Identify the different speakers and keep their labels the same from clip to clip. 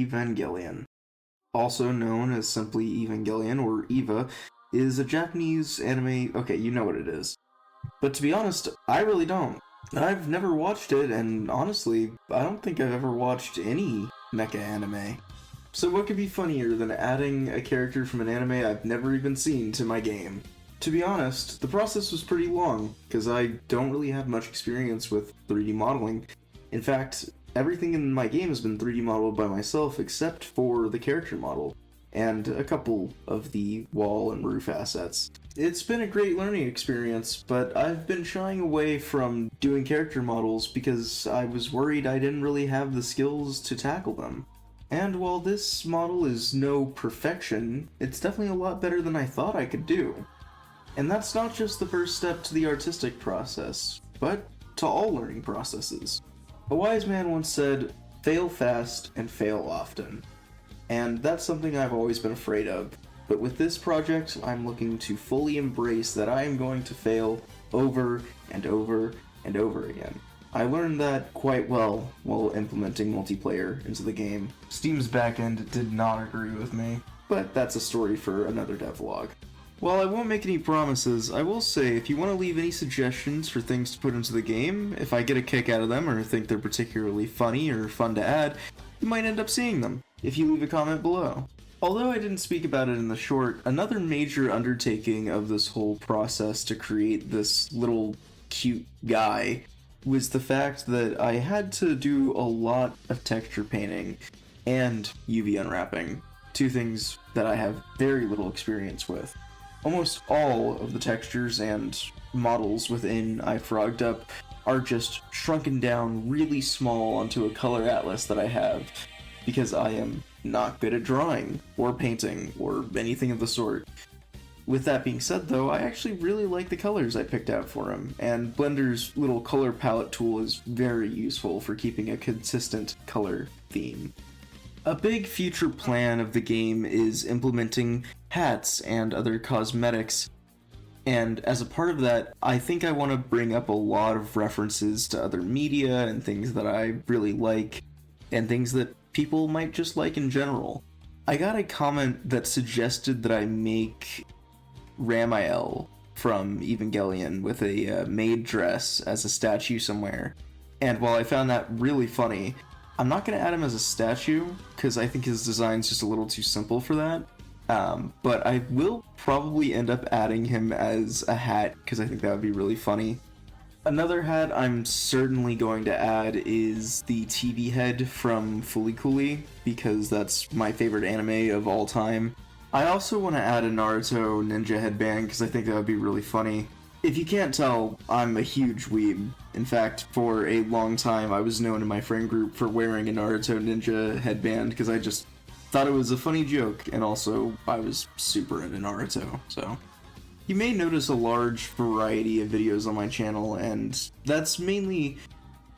Speaker 1: Evangelion, also known as simply Evangelion or EVA, is a Japanese anime. Okay, you know what it is. But to be honest, I really don't. I've never watched it, and honestly, I don't think I've ever watched any mecha anime. So what could be funnier than adding a character from an anime I've never even seen to my game? To be honest, the process was pretty long, because I don't really have much experience with 3D modeling. In fact, everything in my game has been 3D modeled by myself except for the character model, and a couple of the wall and roof assets. It's been a great learning experience, but I've been shying away from doing character models because I was worried I didn't really have the skills to tackle them. And while this model is no perfection, it's definitely a lot better than I thought I could do. And that's not just the first step to the artistic process, but to all learning processes. A wise man once said, "Fail fast and fail often." And that's something I've always been afraid of. But with this project, I'm looking to fully embrace that I am going to fail over and over and over again. I learned that quite well while implementing multiplayer into the game. Steam's backend did not agree with me, but that's a story for another devlog. While I won't make any promises, I will say if you want to leave any suggestions for things to put into the game, if I get a kick out of them or think they're particularly funny or fun to add, you might end up seeing them if you leave a comment below. Although I didn't speak about it in the short, another major undertaking of this whole process to create this little cute guy was the fact that I had to do a lot of texture painting and UV unwrapping, two things that I have very little experience with. Almost all of the textures and models within iFrogged are just shrunken down really small onto a color atlas that I have, because I am not good at drawing, or painting, or anything of the sort. With that being said though, I actually really like the colors I picked out for him, and Blender's little color palette tool is very useful for keeping a consistent color theme. A big future plan of the game is implementing hats and other cosmetics, and as a part of that, I think I want to bring up a lot of references to other media and things that I really like, and things that people might just like in general. I got a comment that suggested that I make Ramiel from Evangelion with a maid dress as a statue somewhere, and while I found that really funny, I'm not going to add him as a statue, because I think his design's just a little too simple for that, but I will probably end up adding him as a hat, because I think that would be really funny. Another hat I'm certainly going to add is the TV head from Fooly Cooly, because that's my favorite anime of all time. I also want to add a Naruto ninja headband, because I think that would be really funny. If you can't tell, I'm a huge weeb. In fact, for a long time I was known in my friend group for wearing a Naruto ninja headband, because I just thought it was a funny joke, and also I was super into Naruto, so. You may notice a large variety of videos on my channel, and that's mainly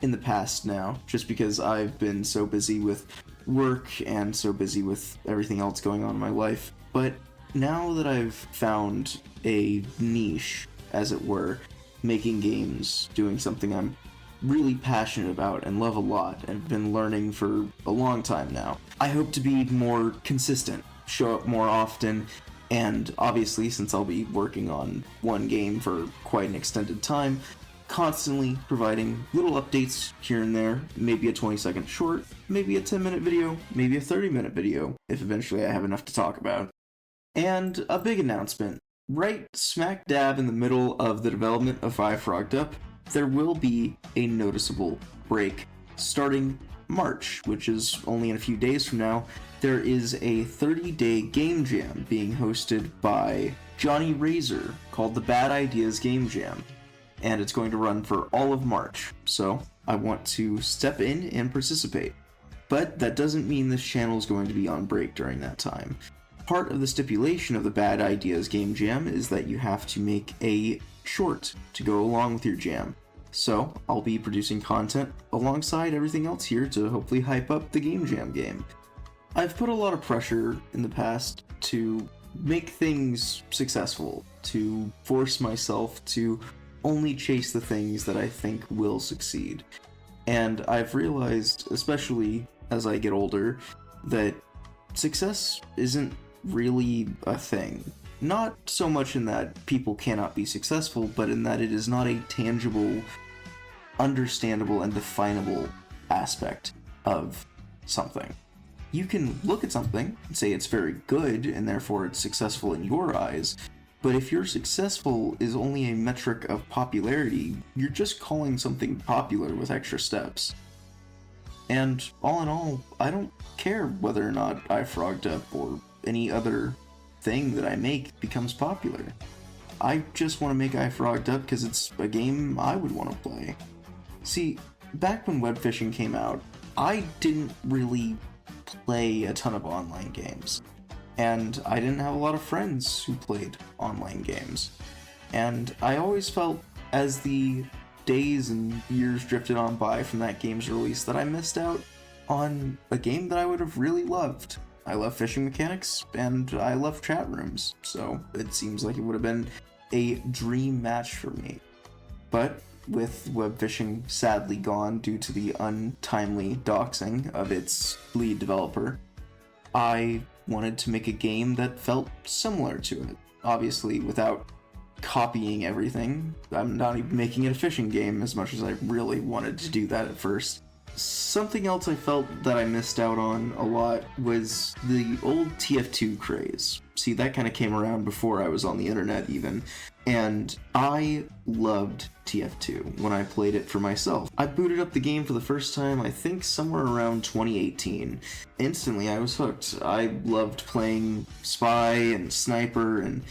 Speaker 1: in the past now, just because I've been so busy with work and so busy with everything else going on in my life. But now that I've found a niche, as it were, making games, doing something I'm really passionate about and love a lot, and have been learning for a long time now, I hope to be more consistent, show up more often, and obviously, since I'll be working on one game for quite an extended time, constantly providing little updates here and there, maybe a 20-second short, maybe a 10-minute video, maybe a 30-minute video, if eventually I have enough to talk about. And a big announcement. Right smack dab in the middle of the development of iFrogged, there will be a noticeable break. Starting March, which is only in a few days from now, there is a 30-day game jam being hosted by Johnny Razor called the Bad Ideas Game Jam, and it's going to run for all of March, so I want to step in and participate. But that doesn't mean this channel is going to be on break during that time. Part of the stipulation of the Bad Ideas Game Jam is that you have to make a short to go along with your jam. So I'll be producing content alongside everything else here to hopefully hype up the Game Jam game. I've put a lot of pressure in the past to make things successful, to force myself to only chase the things that I think will succeed. And I've realized, especially as I get older, that success isn't really a thing. Not so much in that people cannot be successful, but in that it is not a tangible, understandable, and definable aspect of something. You can look at something and say it's very good, and therefore it's successful in your eyes, but if your successful is only a metric of popularity, you're just calling something popular with extra steps. And all in all, I don't care whether or not I frogged up or any other thing that I make becomes popular. I just want to make I frogged up because it's a game I would want to play. See, back when web fishing came out, I didn't really play a ton of online games, and I didn't have a lot of friends who played online games, and I always felt as the days and years drifted on by from that game's release that I missed out on a game that I would have really loved. I love fishing mechanics, and I love chat rooms, so it seems like it would have been a dream match for me. But with web fishing sadly gone due to the untimely doxing of its lead developer, I wanted to make a game that felt similar to it. Obviously, without copying everything. I'm not even making it a fishing game as much as I really wanted to do that at first. Something else I felt that I missed out on a lot was the old TF2 craze. See, that kind of came around before I was on the internet even, and I loved TF2 when I played it for myself. I booted up the game for the first time, I think somewhere around 2018. Instantly, I was hooked. I loved playing Spy and Sniper, and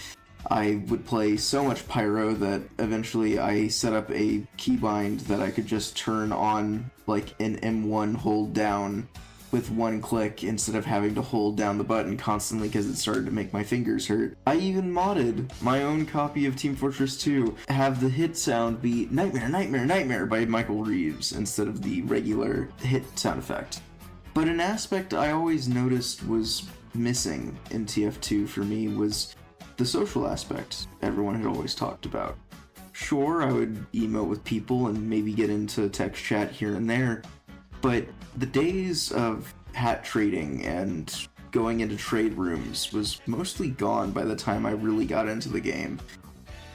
Speaker 1: I would play so much Pyro that eventually I set up a keybind that I could just turn on like an M1 hold down with one click instead of having to hold down the button constantly because it started to make my fingers hurt. I even modded my own copy of Team Fortress 2, have the hit sound be Nightmare, Nightmare, Nightmare by Michael Reeves instead of the regular hit sound effect. But an aspect I always noticed was missing in TF2 for me was the social aspect everyone had always talked about. Sure, I would emote with people and maybe get into text chat here and there, but the days of hat trading and going into trade rooms was mostly gone by the time I really got into the game.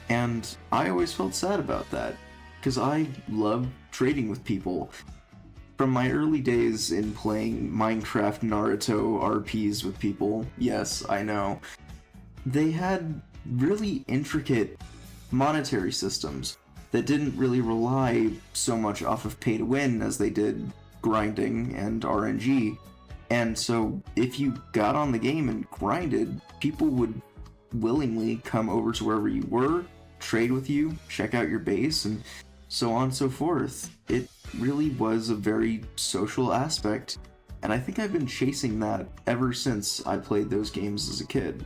Speaker 1: And I always felt sad about that, because I love trading with people. From my early days in playing Minecraft Naruto RPs with people, yes, I know, they had really intricate monetary systems that didn't really rely so much off of pay to win as they did grinding and RNG. And so if you got on the game and grinded, people would willingly come over to wherever you were, trade with you, check out your base, and so on and so forth. It really was a very social aspect, and I think I've been chasing that ever since I played those games as a kid.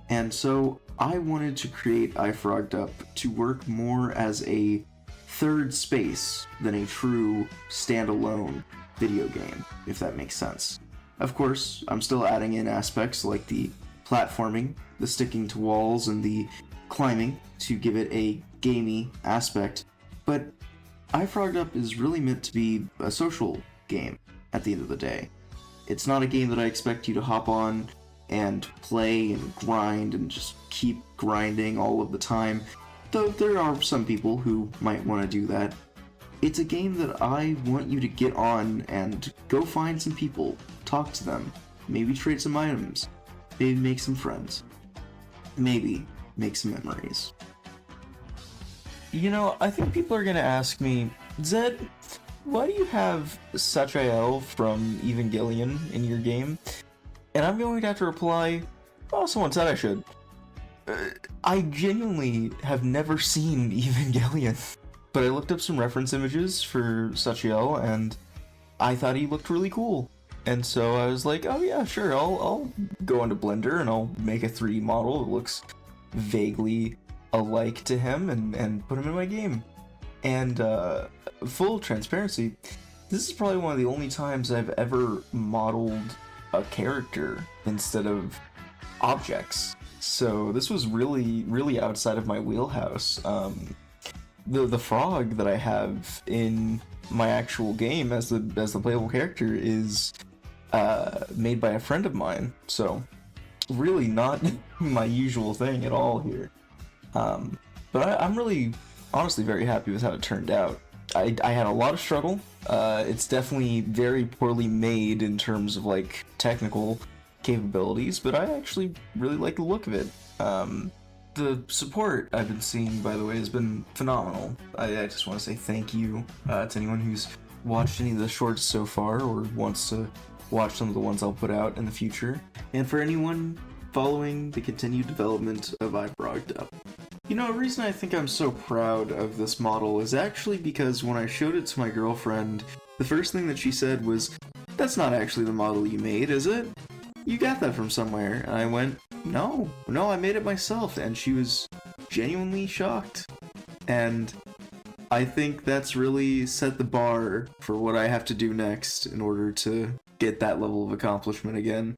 Speaker 1: And so I wanted to create iFrogged Up to work more as a third space than a true standalone video game, if that makes sense. Of course, I'm still adding in aspects like the platforming, the sticking to walls, and the climbing to give it a gamey aspect, but iFrogged Up is really meant to be a social game at the end of the day. It's not a game that I expect you to hop on and play and grind and just keep grinding all of the time, though there are some people who might want to do that. It's a game that I want you to get on and go find some people, talk to them, maybe trade some items, maybe make some friends, maybe make some memories.
Speaker 2: You know, I think people are gonna ask me, Zed, why do you have Sachael from Evangelion in your game? And I'm going to have to reply, oh, someone said I should. I genuinely have never seen Evangelion, but I looked up some reference images for Sachiel, and I thought he looked really cool. And so I was like, oh yeah, sure, I'll go into Blender and I'll make a 3D model that looks vaguely alike to him and put him in my game. And full transparency, this is probably one of the only times I've ever modeled a character instead of objects. So this was really outside of my wheelhouse. The frog that I have in my actual game as the playable character is made by a friend of mine, so really not my usual thing at all here. But I'm really, honestly, very happy with how it turned out. I had a lot of struggle. It's definitely very poorly made in terms of like technical capabilities, but I actually really like the look of it. The support I've been seeing, by the way, has been phenomenal. I just want to say thank you to anyone who's watched any of the shorts so far or wants to watch some of the ones I'll put out in the future, and for anyone following the continued development of iFrogdub. You know, a reason I think I'm so proud of this model is actually because when I showed it to my girlfriend, the first thing that she said was, "That's not actually the model you made, is it? You got that from somewhere." And I went, no, I made it myself, and she was genuinely shocked. And I think that's really set the bar for what I have to do next in order to get that level of accomplishment again.